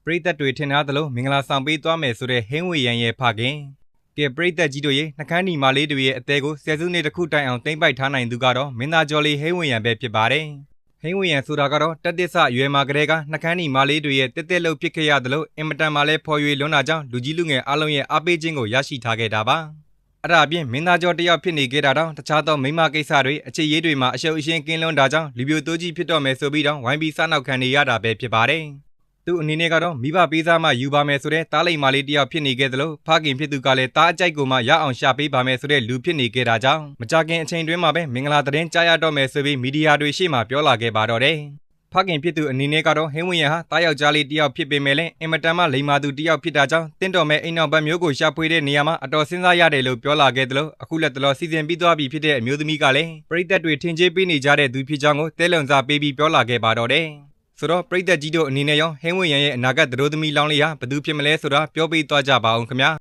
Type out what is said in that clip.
ပရိသတ်တွေထင်ထားသလိုမင်္ဂလာဆောင်ပေးသွားမယ်ဆိုတဲ့ဟင်းဝေရန်ရဲ့ဖခင်ကဲပရိသတ်ကြီးတို့ရဲ့နှကန်းဒီမာလေးတွေရဲ့အသေးကိုဆယ်စုနှစ်တစ်ခုတိုင်အောင်သိမ့်ပိုက်ထားနိုင်သူကတော့မင်းသားကျော်လေးဟင်းဝေရန်ပဲဖြစ်ပါတယ်ဟင်းဝေရန်ဆိုတာကတော့တက်သစ်ဆရွယ်မှာကလေးကနှကန်းဒီမာလေးတွေရဲ့တက်တက်လှုပ်ဖြစ်ခဲ့ရသလိုအင်မတန်မှလည်းဖော်ရွေလွန်းတာကြောင့်လူကြီးလူငယ်အားလုံးရဲ့အားပေးခြင်းကိုရရှိထားခဲ့တာပါအဲ့ဒါအပြင်မင်းသားကျော်တယောက်ဖြစ်နေခဲ့တာတောင်တခြားသောမိမကိစ္စတွေအခြေရေးတွေမှာအရှုပ်အရှင်းကင်းလွန်းတာကြောင့်လူပြိုတိုးကြီးဖြစ်တော့မယ်ဆိုပြီးတော့ဝိုင်းပြီးစားနောက်ခံနေရတာပဲဖြစ်ပါတယ်သူအနေနဲ့ကတော့မိဘပေးစားမှယူပါမယ်ဆိုတဲ့တားလိမ်မာလေးတယောက်ဖြစ်နေခဲ့သလိုဖခင်ဖြစ်သူကလည်းတားအကြိုက်ကိုမှရအောင်ရှာပေးပါမယ်ဆိုတဲ့လူဖြစ်နေခဲ့တာကြောင့်မကြခင်အချိန်တွင်းမှာပဲမင်္ဂလာသတင်းကြားရတော့မယ်ဆိုပြီးမီဒီယာတွေရှေ့မှာပြောလာခဲ့ပါတော့တယ်ဖခင်ဖြစ်သူအနေနဲ့ကတော့ဟင်းဝင်းရဟာတားယောက်ျားလေးတယောက်ဖြစ်ပေမဲ့လည်းအင်မတန်မှလိမ္မာသူတယောက်ဖြစ်တာကြောင့်တင့်တော်မဲ့အိမ်နောက်ဘက်မျိုးကိုရှာဖွေတဲ့နေရာမှာအတော်စဉ်းစားရတယ်လို့ပြောလာခဲ့သလိုအခုလက်တလောစီစဉ်ပြီးသွားပြီဖြစ်တဲ့အမျိုးသမီးကလည်းပရိသတ်တွေထင်ကြေးပေးနေကြတဲ့သူဖြစ်ကြောင်းကိုတဲလုံစားပေးပြီးပြောလာခဲ့ပါတော့တယ်ဆိုတော့ပရိသတ်ကြီးတို့အနေနဲ့ရောဟင်းဝင်းရရဲ့အနာဂတ်သတို့သမီးလောင်းလေးဟာဘယ်သူဖြစ်မလဲဆိုတာပြောပေးသွားကြပါအောင်ခင်ဗျာ